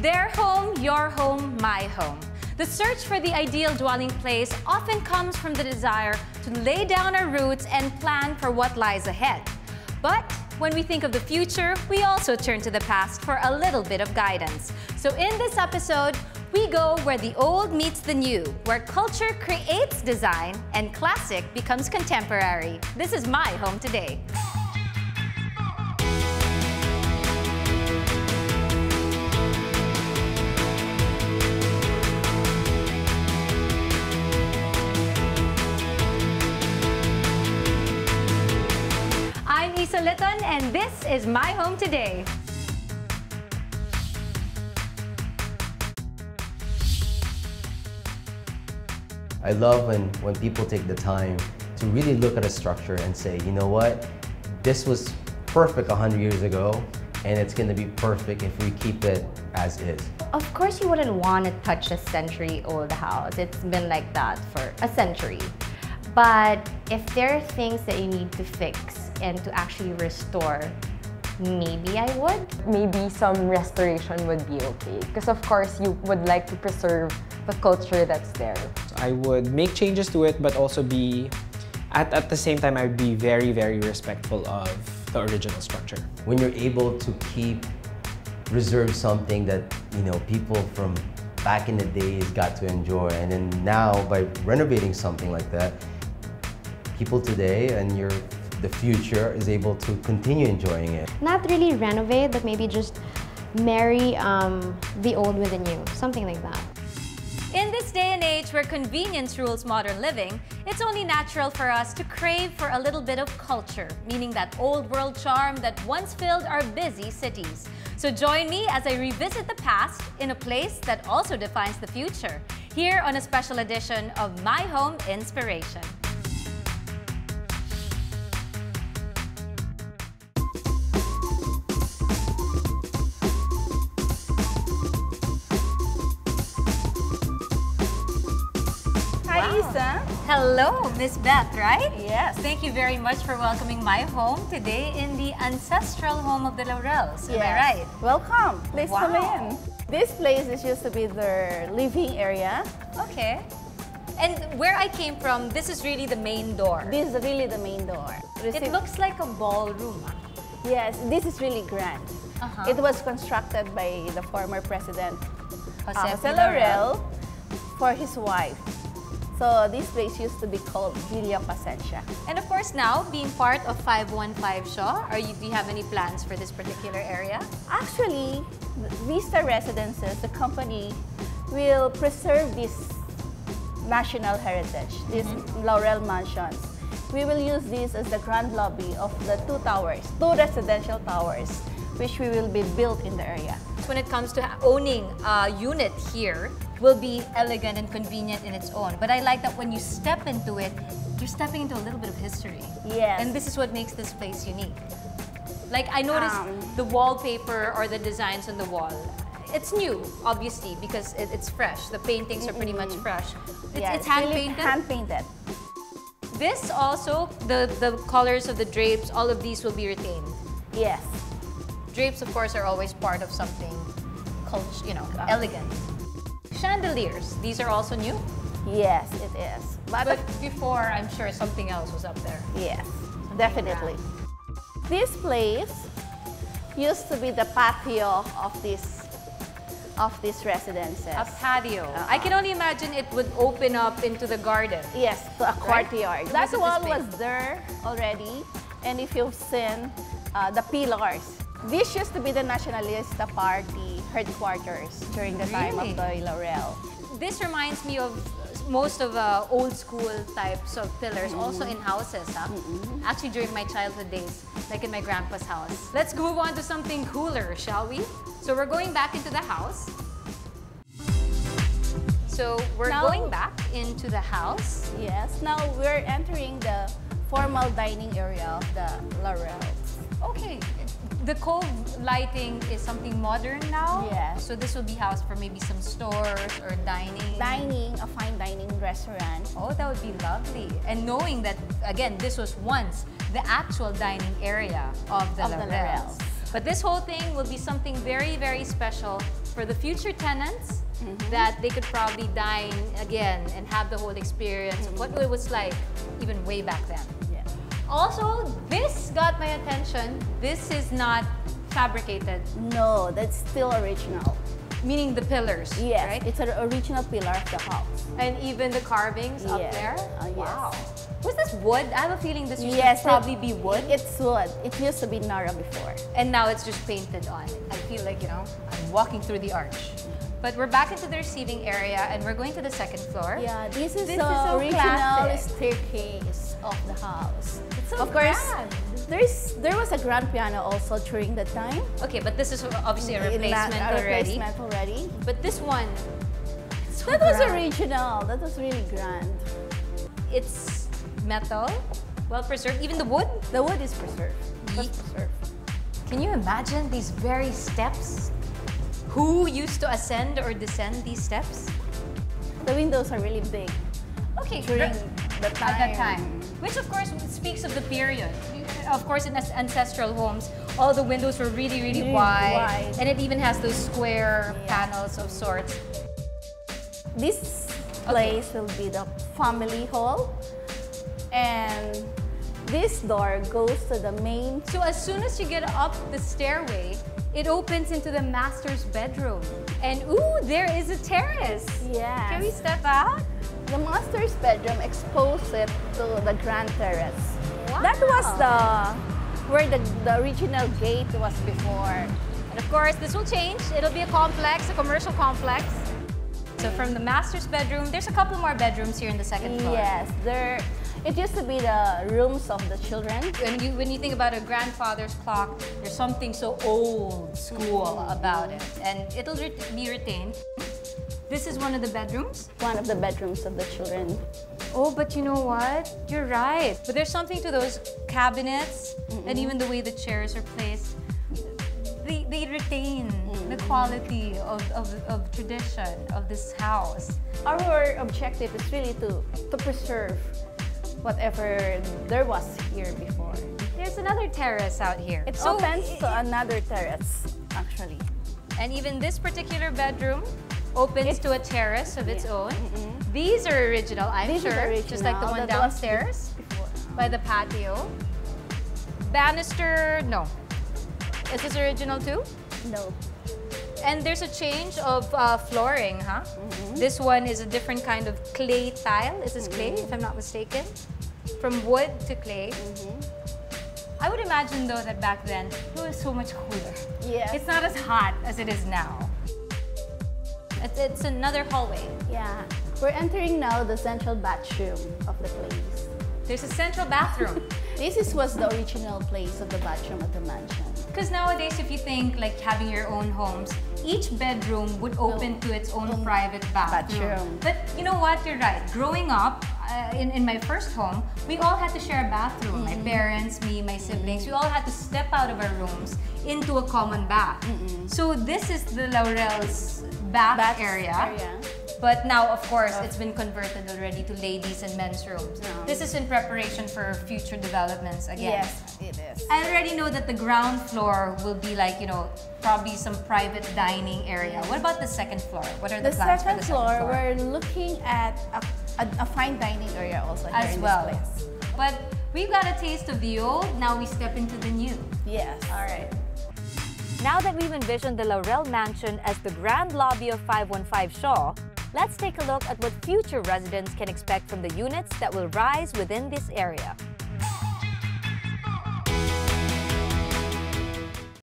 Their home, your home, my home. The search for the ideal dwelling place often comes from the desire to lay down our roots and plan for what lies ahead. But when we think of the future, we also turn to the past for a little bit of guidance. So in this episode, we go where the old meets the new, where culture creates design and classic becomes contemporary. This is My Home Today. I'm Isa Litton, and this is My Home Today. I love when people take the time to really look at a structure and say, you know what, this was perfect 100 years ago, and it's going to be perfect if we keep it as is. Of course, you wouldn't want to touch a century-old house. It's been like that for a century. But if there are things that you need to fix and to actually restore, maybe I would. Maybe some restoration would be okay. Because of course, you would like to preserve the culture that's there. I would make changes to it, but also be, at the same time, I would be very, very respectful of the original structure. When you're able to reserve something that, you know, people from back in the days got to enjoy, and then now by renovating something like that, people today and the future is able to continue enjoying it. Not really renovate, but maybe just marry the old with the new, something like that. In this day and age where convenience rules modern living, it's only natural for us to crave for a little bit of culture, meaning that old world charm that once filled our busy cities. So join me as I revisit the past in a place that also defines the future, here on a special edition of My Home Inspiration. Hello, Miss Beth, right? Yes. Thank you very much for welcoming my home today in the ancestral home of the Laurels. Am I right? Welcome. Please come Wow. in. This place is used to be their living area. Okay. And where I came from, this is really the main door. This is really the main door. It looks like a ballroom. Yes, this is really grand. Uh-huh. It was constructed by the former president, Jose Jose Laurel, for his wife. So this place used to be called Villa Pasencia. And of course now, being part of 515 Shaw, do you have any plans for this particular area? Actually, Vista Residences, the company, will preserve this national heritage, these Laurel mansions. We will use this as the grand lobby of the two residential towers, which we will be built in the area. When it comes to owning a unit here, will be elegant and convenient in its own. But I like that when you step into it, you're stepping into a little bit of history. Yes. And this is what makes this place unique. Like I noticed the wallpaper or the designs on the wall. It's new, obviously, because it's fresh. The paintings are pretty much fresh. It's hand-painted? Hand-painted. This also, the colors of the drapes, all of these will be retained. Yes. Drapes, of course, are always part of something, elegant. Chandeliers, these are also new? Yes, it is. But before, I'm sure something else was up there. Yes, definitely. This place used to be the patio of these residences. A patio. I can only imagine it would open up into the garden. Yes, to a courtyard. Right? That Most of the wall space. was there already, and if you've seen the pillars, this used to be the Nacionalista Party headquarters during the time of the Laurel. This reminds me of most of old school types of pillars, also in houses. Actually, during my childhood days, like in my grandpa's house. Let's move on to something cooler, shall we? So we're going back into the house. So we're going back into the house. Yes, now we're entering the formal dining area of the Laurel. Okay. The cove lighting is something modern now? Yes. So this will be housed for maybe some stores or dining? Dining, a fine dining restaurant. Oh, that would be lovely. And knowing that, again, this was once the actual dining area of the Laurels. But this whole thing will be something very, very special for the future tenants that they could probably dine again and have the whole experience of what it was like even way back then. Yeah. Also, this got my attention. This is not fabricated, No, that's still original. meaning the pillars, Yes, right? it's an original pillar of the house. And even the carvings up Yes. there. Yes. Wow. Was this wood? I have a feeling this used Yes, to probably be wood. It's wood. It used to be Nara before. And now it's just painted on. I feel like, you know, I'm walking through the arch. But we're back into the receiving area and we're going to the second floor. Yeah, this is This the is so original classic. staircase of the house. It's so of course, grand. there was a grand piano also during the time. Okay, but this is obviously a replacement A already. replacement already. But this one, it's so That was grand. original. That was really grand. It's metal, well preserved. Even the wood. The wood is preserved. Was Ye- preserved. Can you imagine these very steps? Who used to ascend or descend these steps? The windows are really big Okay, during the time. at that time. Which of course speaks of the period. Of course, in ancestral homes, all the windows were really, really Really wide. wide. And it even has those square Yeah. panels of sorts. This place will be the family hall, and this door goes to the main. So as soon as you get up the stairway, it opens into the master's bedroom. And ooh, there is a terrace. Yes. Can we step out? The master's bedroom exposed it to the grand terrace. Wow. That was where the original gate was before. And of course, this will change. It'll be a complex, a commercial complex. So from the master's bedroom, there's a couple more bedrooms here in the second floor. Yes, it used to be the rooms of the children. When you think about a grandfather's clock, there's something so old school about it. And it'll be retained. This is one of the bedrooms. One of the bedrooms of the children. Oh, but you know what? You're right. But there's something to those cabinets and even the way the chairs are placed. They retain the quality of tradition of this house. Our objective is really to preserve whatever there was here before. There's another terrace out here. It opens to another terrace, actually. And even this particular bedroom opens to a terrace of its own. These are original, I'm This is sure. original. Just like the one That was downstairs before. by the patio. Banister, no. Is this original too? No. And there's a change of flooring, huh? This one is a different kind of clay tile. Is this clay, if I'm not mistaken? From wood to clay. I would imagine though that back then it was so much cooler. Yes. It's not as hot as it is now. It's another hallway. Yeah. We're entering now the central bathroom of the place. There's a central bathroom. Was the original place of the bathroom of the mansion. Because nowadays, if you think like having your own homes, each bedroom would open to its own private bathroom. Bathroom. But you know what? You're right. Growing up, in my first home, we all had to share a bathroom. My parents, me, my siblings, we all had to step out of our rooms into a common bath. So this is the Laurel's bath area. But now, of course, it's been converted already to ladies' and men's rooms. This is in preparation for future developments again. Yes, it is. I already know that the ground floor will be like, you know, probably some private dining area. What about the second floor? What are the, The plans second for the floor, second floor? we're looking at a fine dining area also here As in well. this place. But we've got a taste of the old, now we step into the new. Yes. All right. Now that we've envisioned the Laurel Mansion as the grand lobby of 515 Shaw, let's take a look at what future residents can expect from the units that will rise within this area.